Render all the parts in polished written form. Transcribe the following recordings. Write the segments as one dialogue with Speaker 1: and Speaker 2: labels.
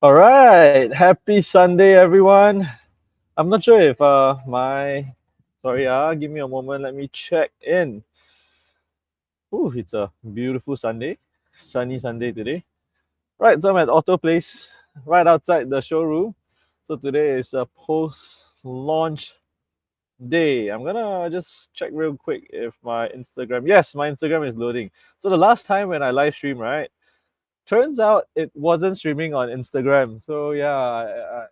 Speaker 1: All right, happy Sunday, everyone. I'm not sure if my sorry, give me a moment. Let me check in. Ooh, it's a beautiful Sunday, sunny Sunday today. Right, so I'm at Otto Place, right outside the showroom. So today is a post-launch day. I'm gonna just check real quick if my Instagram. Yes, my Instagram is loading. So the last time when I live stream, right? Turns out it wasn't streaming on Instagram. So yeah,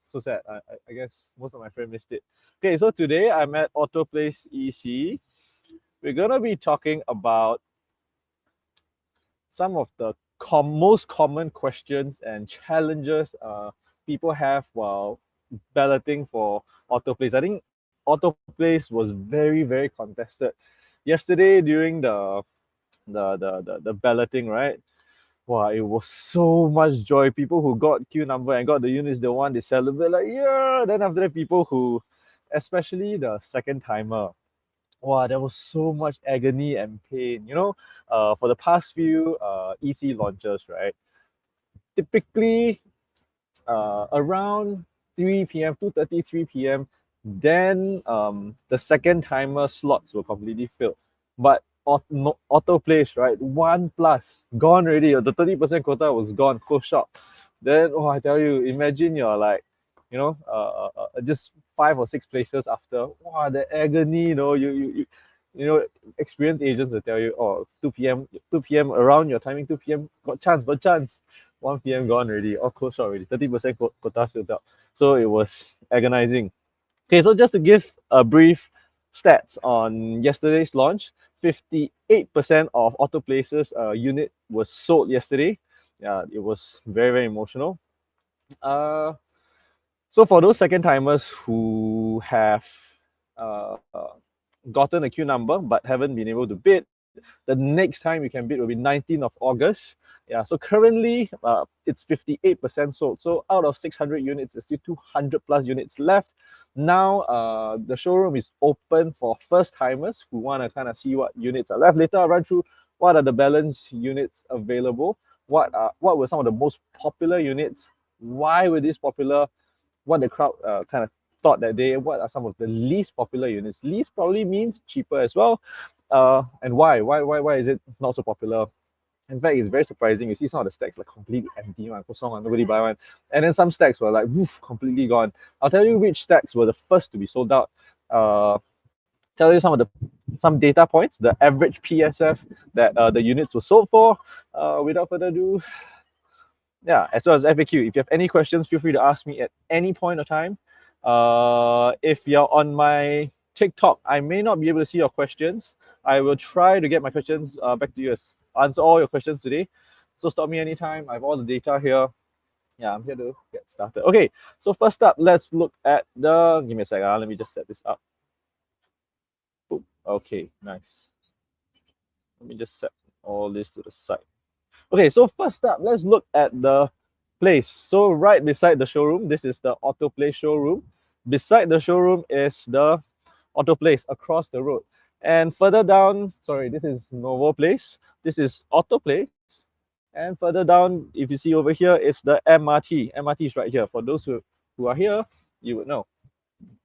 Speaker 1: so sad. I guess most of my friends missed it. Okay, so today I'm at Otto Place EC. We're gonna be talking about some of the most common questions and challenges people have while balloting for Otto Place. I think Otto Place was very contested. Yesterday during the balloting, right? Wow, it was so much joy. People who got queue number and got the units they want, they celebrate like yeah. Then after that, people who, especially the second timer, wow, there was so much agony and pain. For the past few EC launches, right? Typically, around 3 p.m., 2:30, 3 p.m., then the second timer slots were completely filled. But auto place, right? One plus, gone already. The 30% quota was gone, close shop. Then, oh, I tell you, imagine you're like, just 5 or 6 places after. Wow, the agony, experienced agents will tell you, oh, 2 p.m. around your timing, 2 p.m. got chance. 1 p.m. gone already, all closed shop already, 30% quota filled up. So it was agonizing. Okay, so just to give a brief stats on yesterday's launch, 58% of Auto Places unit was sold yesterday. Yeah, it was very emotional. Uh, so for those second timers who have uh, gotten a queue number but haven't been able to bid, the next time you can bid will be 19th of August. Yeah, so currently it's 58% sold. So out of 600 units, there's still 200 plus units left. Now the showroom is open for first timers who want to kind of see what units are left. Later I'll run through what are the balance units available, what were some of the most popular units, why were these popular, what the crowd kind of thought that day, what are some of the least popular units. Least probably means cheaper as well. And why? Why is it not so popular? In fact, it's very surprising. You see some of the stacks like completely empty, one, nobody buy one. And then some stacks were like woof, completely gone. I'll tell you which stacks were the first to be sold out. Tell you some data points, the average PSF that the units were sold for. Without further ado, yeah, as well as FAQ. If you have any questions, feel free to ask me at any point of time. If you're on my TikTok, I may not be able to see your questions. I will try to get my questions back to you, answer all your questions today. So stop me anytime. I have all the data here. Yeah, I'm here to get started. Okay, so first up, let's look at give me a second. Let me just set this up. Boom. Okay, nice. Let me just set all this to the side. Okay, so first up, let's look at the place. So right beside the showroom, this is the Auto Place showroom. Beside the showroom is the Auto Place across the road. And further down, sorry, this is Novo Place. This is Auto Place. And further down, if you see over here, it's the MRT. MRT is right here. For those who are here, you would know.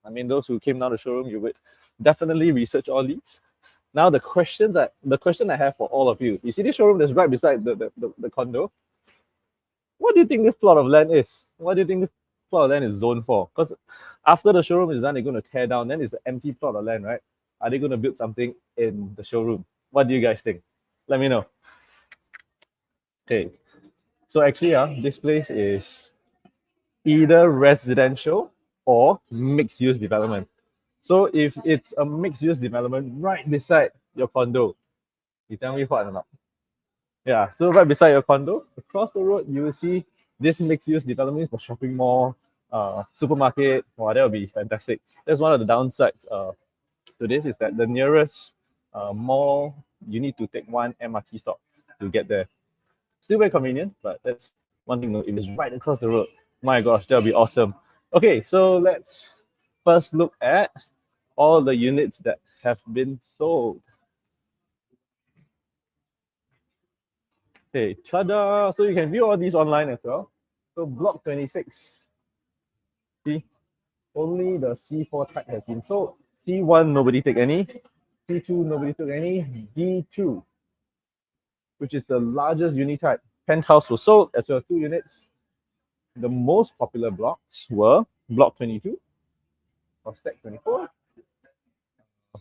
Speaker 1: I mean, those who came down the showroom, you would definitely research all these. Now the question I have for all of you. You see this showroom that's right beside the condo? What do you think this plot of land is? What do you think this plot of land is zoned for? Because after the showroom is done, they're going to tear down. Then it's an empty plot of land, right? Are they going to build something in the showroom? What do you guys think? Let me know. Okay. So actually, this place is either residential or mixed use development. So if it's a mixed use development right beside your condo, you tell me what or not? Yeah, so right beside your condo, across the road, you will see this mixed use development for shopping mall, supermarket. Wow, that would be fantastic. That's one of the downsides to this is that the nearest mall, you need to take one MRT stop to get there. Still very convenient, but that's one thing. If it's right across the road, my gosh, that would be awesome. Okay, so let's first look at all the units that have been sold. Okay, tada! So you can view all these online as well. So block 26. See, only the C4 type has been sold. C1, nobody took any. C2, nobody took any. D2, which is the largest unit type, penthouse was sold as well as 2 units. The most popular blocks were block 22 or stack 24.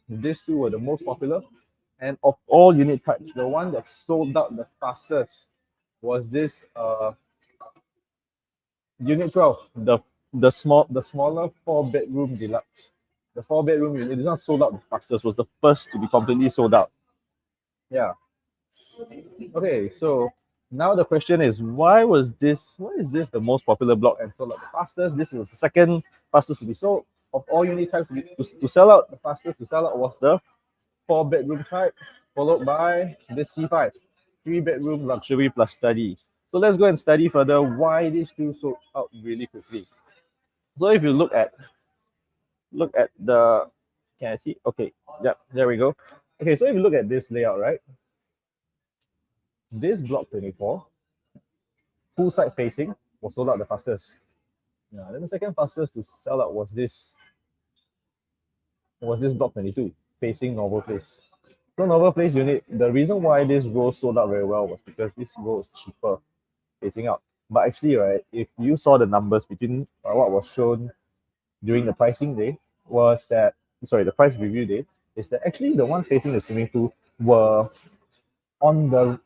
Speaker 1: These two were the most popular. And of all unit types, the one that sold out the fastest was this unit 12, the smaller 4-bedroom deluxe. The 4-bedroom unit, this one sold out the fastest, was the first to be completely sold out. Yeah. Okay, so now the question is, why is this the most popular block and sold out the fastest? This was the second fastest to be sold. Of all unit types to sell out, the fastest to sell out was the 4-bedroom type, followed by the C5, 3-bedroom luxury plus study. So let's go and study further why these two sold out really quickly. So if you look at the, can I see? Okay, yeah, there we go. Okay, so if you look at this layout, right? This block 24, full side facing, was sold out the fastest. Yeah, then the second fastest to sell out was this block 22, facing Novel Place. So Novel Place unit, the reason why this row sold out very well was because this row is cheaper facing out. But actually, right, if you saw the numbers between what was shown during the pricing day, was that, sorry, the price review day, is that actually the ones facing the swimming pool were on the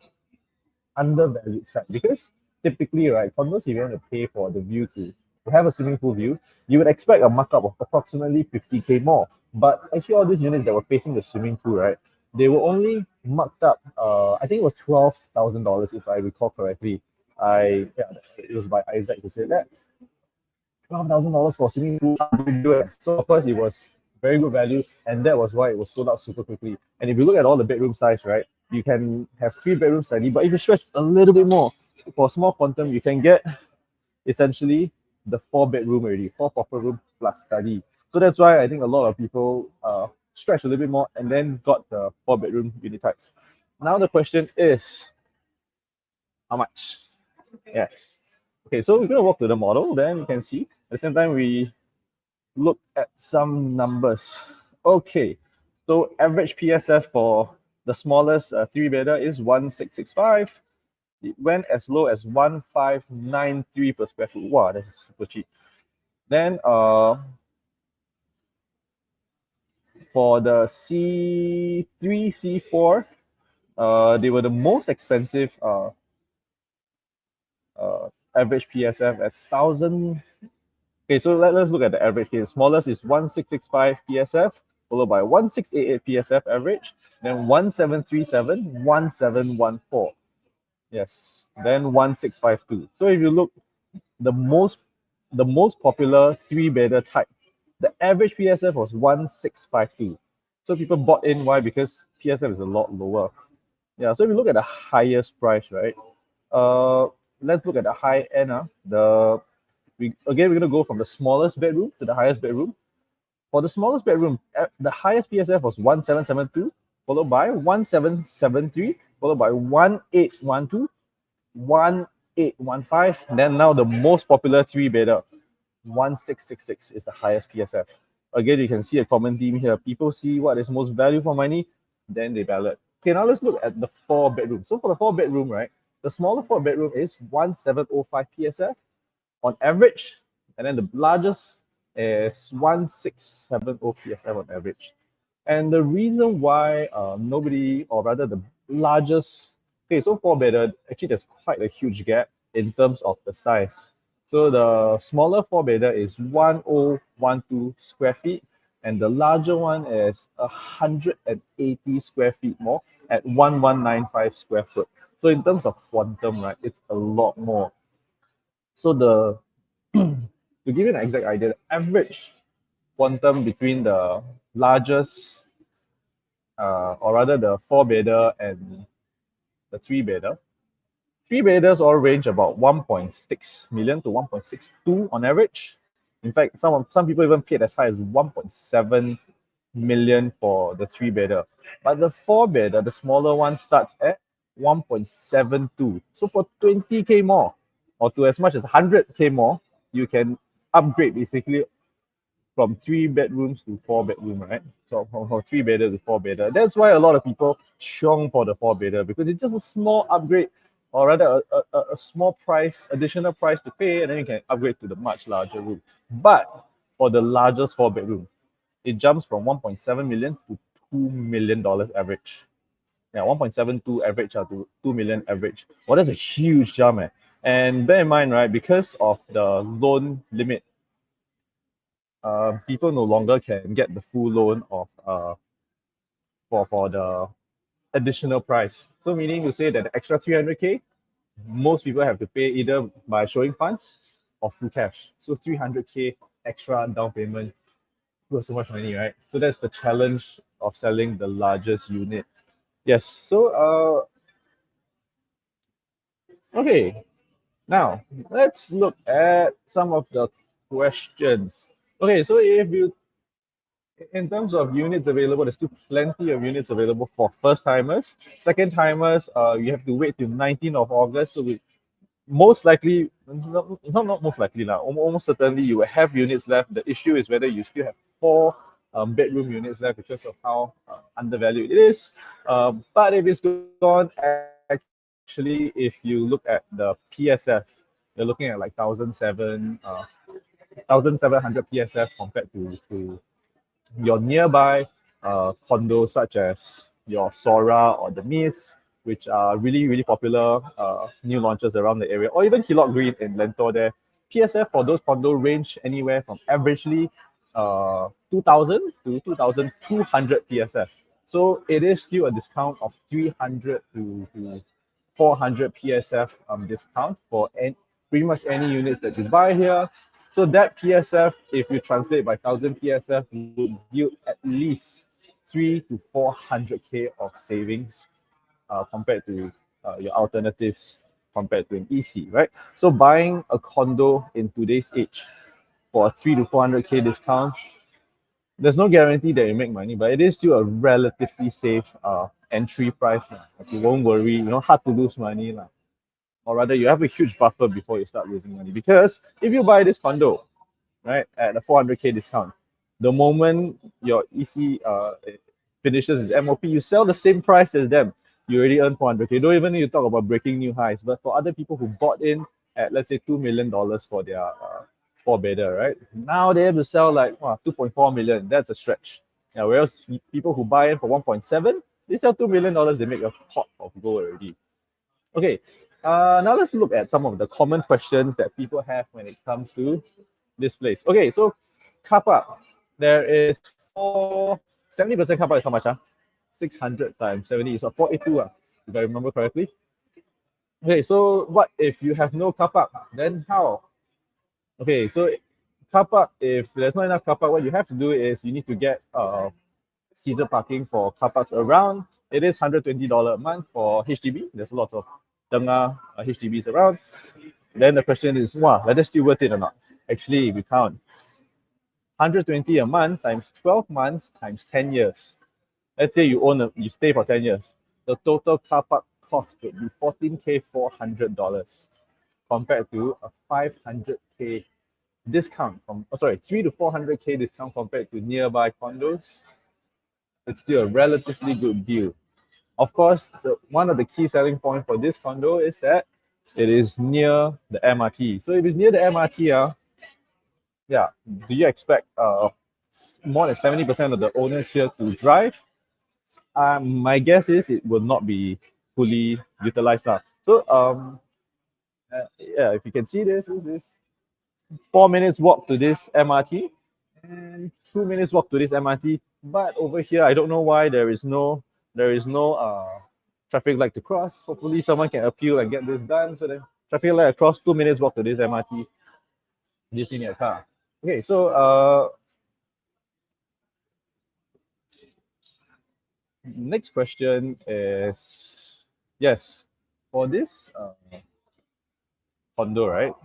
Speaker 1: undervalued side, because typically, right, condos, if you want to pay for the view to have a swimming pool view, you would expect a markup of approximately 50K more. But actually, all these units that were facing the swimming pool, right, they were only marked up, I think it was $12,000 if I recall correctly. It was by Isaac who said that. $12,000 for swimming pool. So of course it was very good value, and that was why it was sold out super quickly. And if you look at all the bedroom size, right, you can have 3 bedroom study, but if you stretch a little bit more for small quantum, you can get essentially the 4-bedroom already, 4 proper room plus study. So that's why I think a lot of people stretch a little bit more and then got the 4-bedroom unit types. Now the question is, how much? Yes. Okay, so we're going to walk to the model, then you can see. At the same time, we look at some numbers. Okay, so average PSF for the smallest 3-bedder is 1,665. It went as low as 1,593 per square foot. Wow, that's super cheap. Then for the C3, C4, they were the most expensive average PSF at 1,000. Okay, so let's look at the average here. The smallest is 1,665 PSF, followed by 1,688 PSF average, then 1,737, 1,714. Yes, then 1,652. So if you look, the most popular 3-bedder type, the average PSF was 1,652. So people bought in. Why? Because PSF is a lot lower. Yeah, so if you look at the highest price, right? Let's look at the high end. We're gonna go from the smallest bedroom to the highest bedroom. For the smallest bedroom, the highest PSF was 1,772, followed by 1,773, followed by 1,812, 1,815. And then now the most popular 3-bedder, 1,666 is the highest PSF. Again, you can see a common theme here. People see what is most value for money, then they ballot. Okay, now let's look at the 4-bedroom. So for the 4-bedroom, right, the smaller 4-bedroom is 1,705 PSF on average, and then the largest is 1,670 PSF on average. And the reason why nobody, or rather the largest, okay, so 4-bedder, actually there's quite a huge gap in terms of the size. So the smaller 4-bedder is 1,012 square feet, and the larger one is 180 square feet more at 1,195 square foot. So in terms of quantum, right, it's a lot more. So to give you an exact idea, the average quantum between the largest, or rather the 4-bedder and the 3-bedder, 3-bedders all range about 1.6 million to 1.62 on average. In fact, some people even paid as high as 1.7 million for the 3-bedder. But the 4-bedder, the smaller one, starts at 1.72. So for 20K more. or to as much as 100K more, you can upgrade basically from 3 bedrooms to 4 bedroom, right? So from 3 bedder to 4 bedder. That's why a lot of people shong for the 4 bedder, because it's just a small upgrade, or rather a small price, additional price to pay, and then you can upgrade to the much larger room. But for the largest 4 bedroom, it jumps from 1.7 million to $2 million average. Yeah, 1.72 average to 2 million average. Well, that's a huge jump, eh? And bear in mind, right, because of the loan limit, people no longer can get the full loan of for the additional price. So meaning to say that the extra 300K, most people have to pay either by showing funds or full cash. So 300K extra down payment was so much money, right? So that's the challenge of selling the largest unit. Yes. So okay. Now let's look at some of the questions. Okay, so if you, in terms of units available, there's still plenty of units available for first timers. Second timers, you have to wait till 19th of August. So we most likely, not most likely now, almost certainly you will have units left. The issue is whether you still have 4 bedroom units left because of how undervalued it is. But if it's gone, actually, if you look at the PSF, you're looking at like 1,700 PSF compared to your nearby condos such as your Sora or the Nis, which are really, really popular new launches around the area, or even Hillock Green in Lentor there. PSF for those condo range anywhere from averagely 2,000 to 2,200 PSF. So it is still a discount of 300 to 400 PSF discount for pretty much any units that you buy here. So that PSF, if you translate by 1,000 PSF, would yield at least 300 to 400K of savings compared to your alternatives compared to an EC, right? So buying a condo in today's age for a 300 to 400K discount, there's no guarantee that you make money, but it is still a relatively safe entry price. Like, you won't worry, hard to lose money. Or rather, you have a huge buffer before you start losing money. Because if you buy this condo, right, at a 400K discount, the moment your EC finishes its MOP, you sell the same price as them. You already earn 400K. You don't even need to talk about breaking new highs. But for other people who bought in at, let's say, $2 million for their 4 bedder, right? Now they have to sell like 2.4 million. That's a stretch. Yeah, whereas people who buy in for 1.7, they sell $2 million, they make a pot of gold already. Okay, now let's look at some of the common questions that people have when it comes to this place. Okay, so car park. There is 70% car park is how much? 600 times 70 is 482, if I remember correctly. Okay, so what if you have no car park? Then how? Okay, so car park, if there's not enough car park, what you have to do is you need to get season parking for car parks around. It is $120 a month for HDB. There's lots of Tengah HDBs around. Then the question is, whether still worth it or not? Actually, if you count 120 a month times 12 months times 10 years. Let's say you stay for 10 years. The total car park cost would be $14,400 compared to a 500K discount from, 3 to 400K discount compared to nearby condos. It's still a relatively good deal. Of course, one of the key selling points for this condo is that it is near the MRT. So if it's near the MRT, do you expect more than 70% of the owners here to drive? My guess is it will not be fully utilized now. So if you can see this is 4 minutes walk to this MRT and 2 minutes walk to this MRT. But over here, I don't know why there is no traffic light to cross. Hopefully someone can appeal and get this done. So then traffic light across, 2 minutes walk to this MRT. You just need a car. Okay, so next question is, yes, for this condo, right?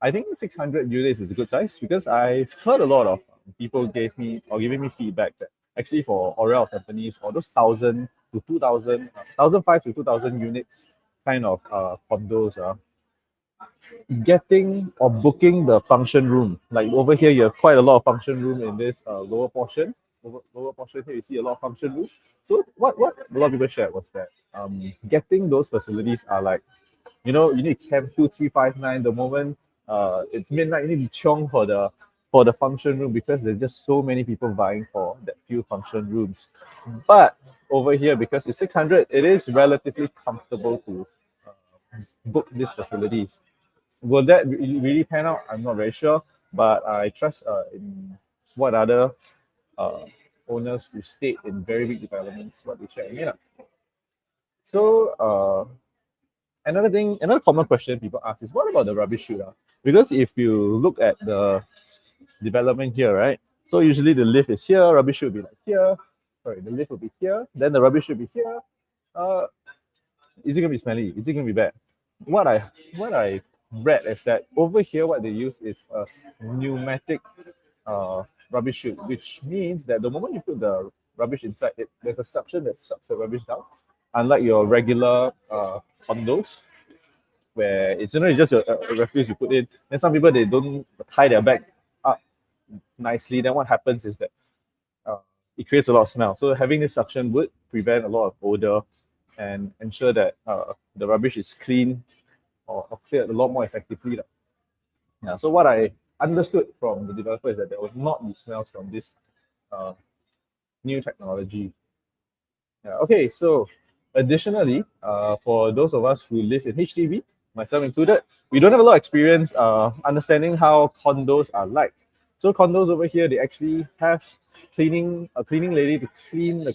Speaker 1: I think 600 units is a good size because I've heard a lot of people giving me feedback that actually for Oriel companies, or those 1,000 to 2,000, 1,500 to 2,000 units kind of condos, getting or booking the function room. Like over here, you have quite a lot of function room in this lower portion. Lower portion here, you see a lot of function room. So what a lot of people shared was that getting those facilities are like, you need camp 2359 the moment it's midnight. You need to chong for the function room because there's just so many people vying for that few function rooms. But over here, because it's 600, it is relatively comfortable to book these facilities. Will that really pan out? I'm not very sure, but I trust in what other uh, owners who stayed in very big developments what they share. So another common question people ask is, what about the rubbish chute? Because if you look at the development here, right? So usually the lift is here, rubbish chute will be like here. Sorry, the lift will be here, then the rubbish should be here. Uh, is it gonna be smelly? Is it gonna be bad? What I read is that over here what they use is a pneumatic rubbish chute, which means that the moment you put the rubbish inside it, there's a suction that sucks the rubbish down. Unlike your regular condos, where it's generally just a refuse you put in. Then some people they don't tie their bag up nicely. Then what happens is that it creates a lot of smell. So having this suction would prevent a lot of odor and ensure that the rubbish is clean or cleared a lot more effectively. Yeah. So what I understood from the developer is that there was not the smells from this new technology. Yeah. Okay. So additionally, for those of us who live in HDB, myself included, we don't have a lot of experience understanding how condos are like. So condos over here, they actually have a cleaning lady to clean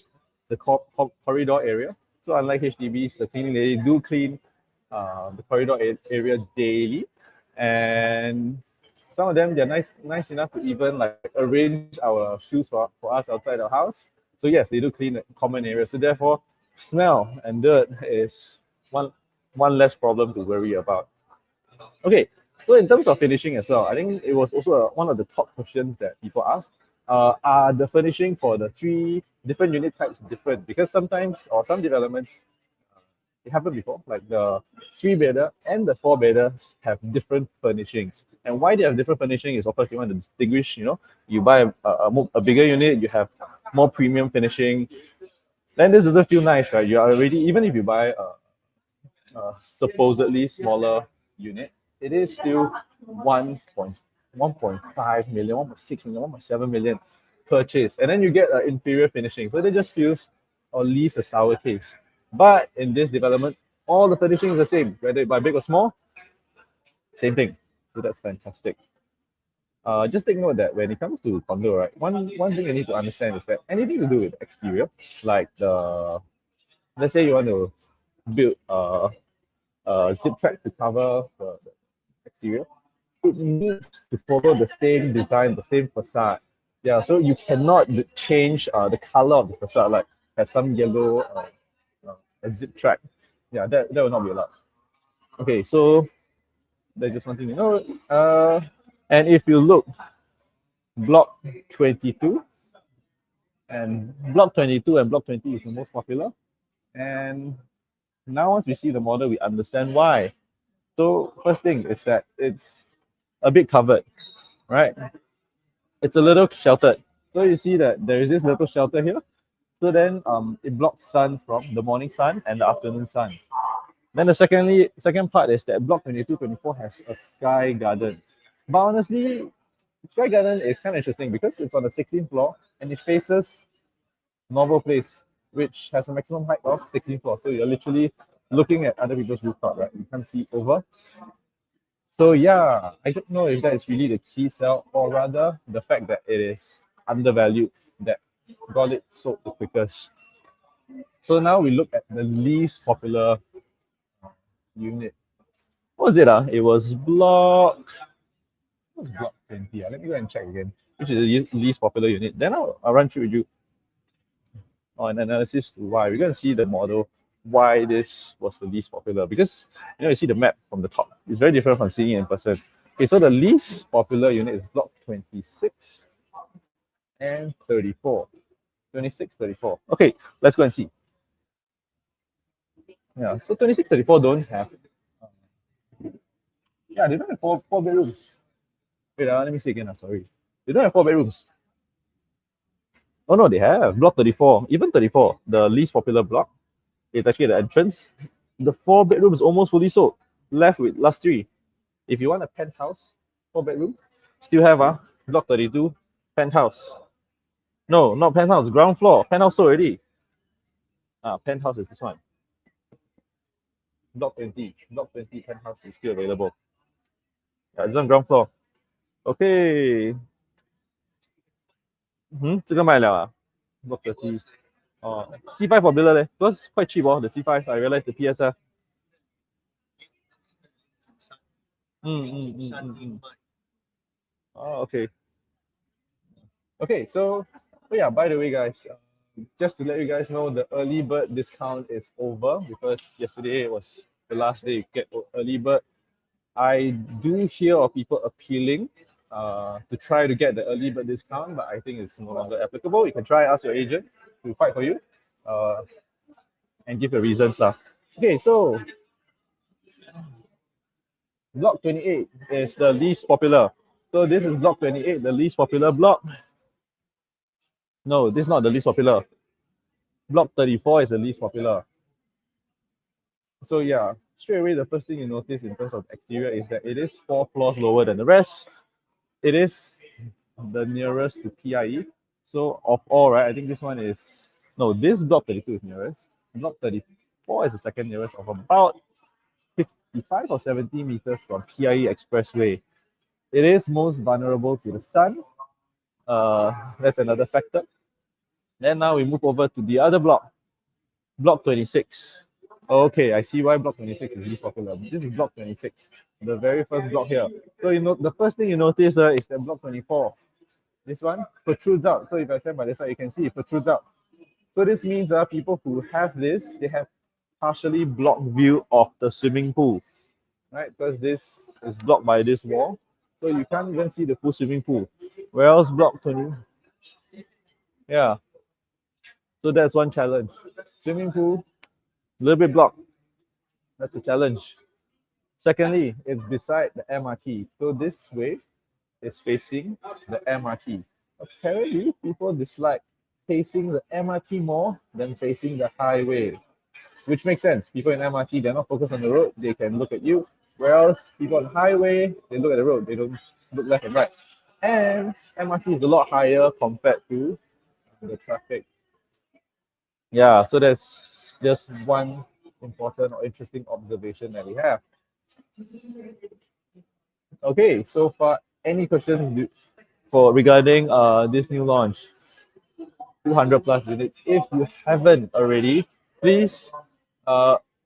Speaker 1: the corridor area. So unlike HDBs, the cleaning lady do clean the corridor area daily, and some of them they're nice enough to even like arrange our shoes for us outside our house. So yes, they do clean the common area. So therefore, smell and dirt is one less problem to worry about. Okay, so in terms of finishing as well, I think it was also one of the top questions that people asked. Are the furnishing for the three different unit types different? Because sometimes, or some developments, it happened before, like the three-bedder and the four-bedders have different furnishings. And why they have different furnishing is, of course, you want to distinguish, you buy a bigger unit, you have more premium finishing. Then this doesn't feel nice, right? You are already, even if you buy a supposedly smaller unit, it is still 1.5 million, 1.6 million, 1.7 million purchase. And then you get an inferior finishing. So it just feels or leaves a sour taste. But in this development, all the finishing is the same, whether you buy big or small, same thing. So that's fantastic. Just take note that when it comes to condo, right, one thing you need to understand is that anything to do with exterior, like let's say you want to build a zip track to cover the exterior, it needs to follow the same design, the same facade. Yeah, so you cannot change the color of the facade, like have some yellow a zip track. Yeah, that will not be allowed. Okay, so that's just one thing you know. And if you look, block 22 and block 22 and block 20 is the most popular. And now once we see the model, we understand why. So first thing is that it's a bit covered, right? It's a little sheltered. So you see that there is this little shelter here. So then it blocks sun from the morning sun and the afternoon sun. Then the second part is that block 22, 24 has a sky garden. But honestly, sky garden is kind of interesting because it's on the 16th floor and it faces Novel Place, which has a maximum height of 16th floor. So you're literally looking at other people's rooftop, right? You can't see over. So yeah, I don't know if that is really the key sell, or rather the fact that it is undervalued that got it sold the quickest. So now we look at the least popular unit. What was it? It was block. What was block 20? Let me go and check again. Which is the least popular unit. Then I'll run through with you on analysis to why. We're going to see the model why this was the least popular, because you see the map from the top. It's very different from seeing it in person. Okay, so the least popular unit is block 26 and 34. 26, 34. Okay, let's go and see. Yeah, so 26, 34 don't have Yeah, they don't have four bedrooms. Wait, let me see again. Sorry. They don't have 4 bedrooms. Oh no, they have. Block 34. Even 34, the least popular block, it's actually the entrance. The 4 bedroom is almost fully sold. Left with last three. If you want a penthouse, 4 bedroom, still have block 32, penthouse. No, not penthouse, ground floor. Penthouse sold already. Penthouse is this one. Block 20. Block 20 penthouse is still available. Yeah, this one ground floor. Okay. 这个卖了啊 Block 30. C5 for Billa leh. Because quite cheap, the C5. I realized the PSF. Oh, okay. Okay, so yeah, by the way, guys, just to let you guys know, the early bird discount is over because yesterday was the last day you get early bird. I do hear of people appealing to try to get the early bird discount, but I think it's no longer applicable. You can try ask your agent to fight for you and give the reasons. Okay, so block 28 is the least popular. So this is block 28, the least popular block. No, this is not the least popular. Block 34 is the least popular. So yeah, straight away, the first thing you notice in terms of exterior is that it is 4 floors lower than the rest. It is the nearest to PIE. So of all, right, I think this one is, no, this block 32 is nearest. Block 34 is the second nearest of about 55 or 70 meters from PIE Expressway. It is most vulnerable to the sun. That's another factor. Then now we move over to the other block, block 26. Okay, I see why block 26 is least popular. This is block 26, the very first block here. So you know, the first thing you notice is that block 24. This one protrudes out. So if I stand by this side, you can see it protrudes out. So this means people who have this, they have partially blocked view of the swimming pool, right? Because this is blocked by this wall. So you can't even see the full swimming pool. Whereas block 20, yeah. So that's one challenge. Swimming pool, a little bit blocked. That's a challenge. Secondly, it's beside the MRT. So this way is facing the MRT. Apparently, people dislike facing the MRT more than facing the highway, which makes sense. People in MRT, they're not focused on the road. They can look at you. Whereas people on the highway, they look at the road. They don't look left and right. And MRT is a lot higher compared to the traffic. Yeah, so that's just one important or interesting observation that we have. Okay, so far, any questions for regarding this new launch? 200 plus units. If you haven't already, please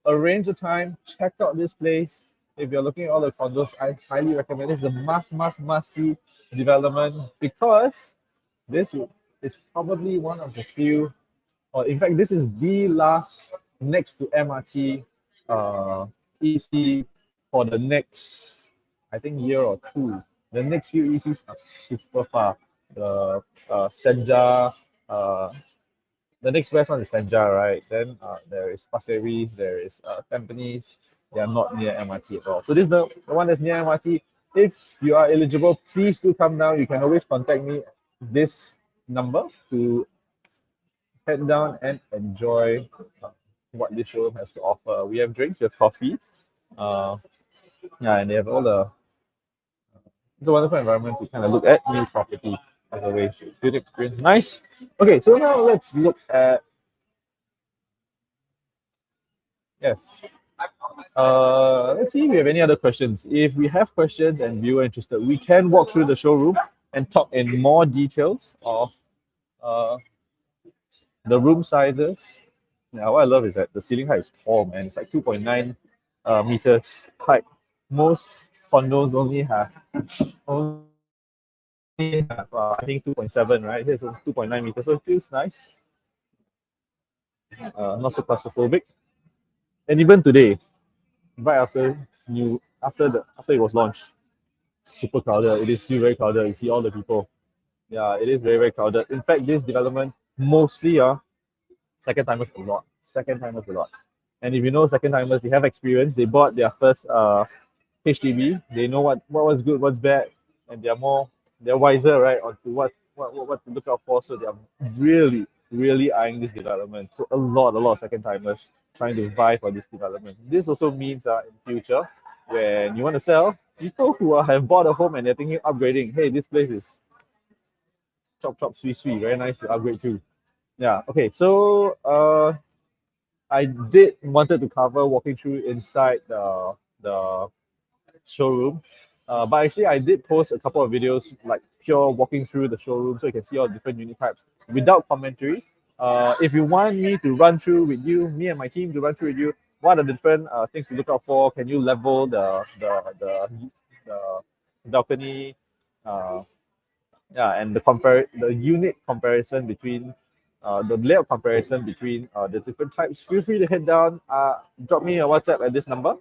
Speaker 1: arrange a time, check out this place. If you're looking at all the condos, I highly recommend this. It's a must see development because this is probably one of the few, or in fact, this is the last next to MRT EC for the next, I think, year or two. The next few ECs are super far. The Senja, the next best one is Senja, right? Then there is Pasir Ris, there is Tampines. They are not near MRT at all. So this is the one that's near MRT. If you are eligible, please do come down. You can always contact me this number to head down and enjoy what this showroom has to offer. We have drinks, we have coffee. Yeah, and they have all the. It's a wonderful environment to kind of look at new property as always. Good experience, nice. Okay, so now let's look at. Yes. Let's see if we have any other questions. If we have questions and you are interested, we can walk through the showroom and talk in more details of the room sizes. Now, what I love is that the ceiling height is tall, man. It's like 2.9 meters height. Most condos only have I think 2.7, right? Here's 2.9 meters, so it feels nice. Not so claustrophobic. And even today, right after it was launched, super crowded. It is still very crowded. You see all the people. Yeah, it is very, very crowded. In fact, this development mostly second timers a lot. And if you know second timers, they have experience. They bought their first HDB. They know what was good, what's bad, and they're wiser, right, onto what to look out for. So they're really eyeing this development. So a lot of second timers trying to vie for this development. This also means in future when you want to sell, people who have bought a home and they're thinking upgrading, hey, this place is chop sweet, very nice to upgrade to. Yeah. Okay. So I did wanted to cover walking through inside the showroom. But actually, I did post a couple of videos like pure walking through the showroom, so you can see all the different unit types without commentary. If you want me to run through with you, me and my team to run through with you, what are the different things to look out for? Can you level the balcony? And the unit comparison between the layout comparison between the different types. Feel free to head down. Drop me a WhatsApp at this number.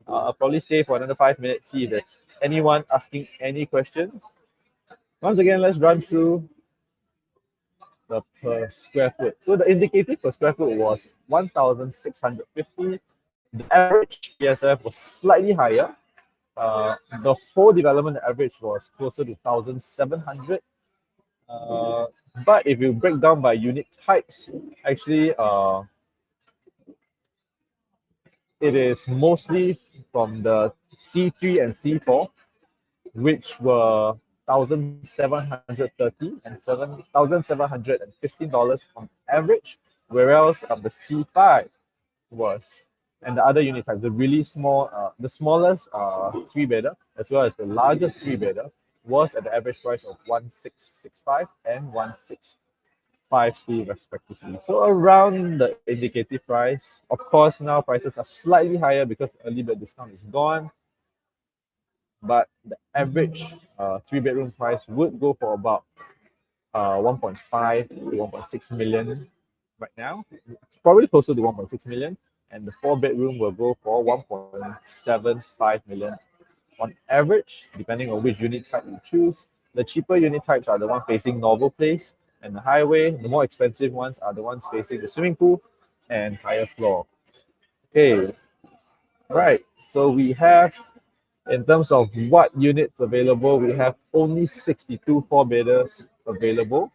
Speaker 1: I'll probably stay for another 5 minutes, see if there's anyone asking any questions. Once again, let's run through the per square foot. So the indicative per square foot was 1,650. The average PSF was slightly higher. The whole development average was closer to 1,700. But if you break down by unit types, actually, it is mostly from the C3 and C4, which were $1,730 and $1,715 on average, whereas the C5 was, and the other unit types, the really small, the smallest three-bedder, as well as the largest three-bedder, was at the average price of 1,665 and 1,652 respectively. So around the indicative price. Of course, now prices are slightly higher because the early bird discount is gone. But the average three-bedroom price would go for about 1.5 to 1.6 million right now. It's probably closer to 1.6 million. And the four-bedroom will go for 1.75 million on average, depending on which unit type you choose. The cheaper unit types are the ones facing Novel Place and the highway. The more expensive ones are the ones facing the swimming pool and higher floor. Okay, right. So we have, in terms of what units available, we have only 62 four-bedders available.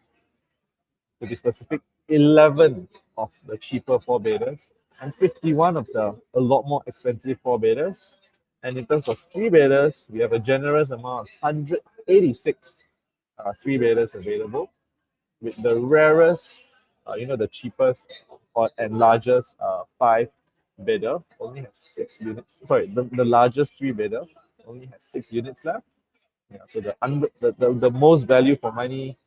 Speaker 1: To be specific, 11 of the cheaper four-bedders and 51 of the a lot more expensive four-bedders. And in terms of three-bedders, we have a generous amount of 186 three-bedders available, with the rarest, the cheapest and largest five-bedder only have 6 units. Sorry, the largest three-bedder only has 6 units left. Yeah, so the most value for money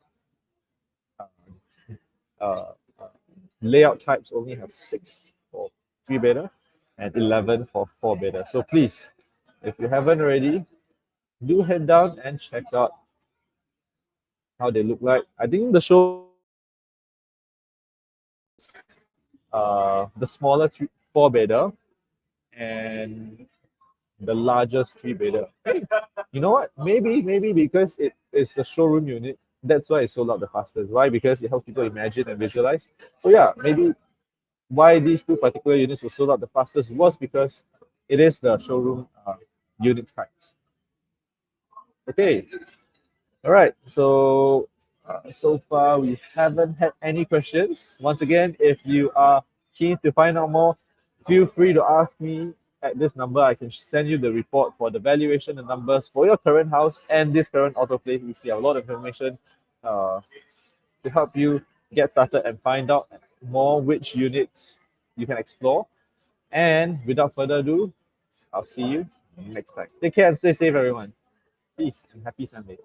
Speaker 1: layout types only have 6 for three-bedder and 11 for four-bedder. So please, if you haven't already, do head down and check out how they look like. I think the show, the smaller four-bedder and the largest three-bedder. Hey, you know what? Maybe because it is the showroom unit, that's why it sold out the fastest. Why? Because it helps people imagine and visualize. So yeah, maybe why these two particular units were sold out the fastest was because it is the showroom unit types. Okay, all right. So so far we haven't had any questions. Once again, if you are keen to find out more, feel free to ask me at this number. I can send you the report for the valuation and numbers for your current house and this current Otto Place EC. A lot of information to help you get started and find out more which units you can explore. And without further ado, I'll see you next time. Take care and stay safe, everyone. Peace and happy Sunday.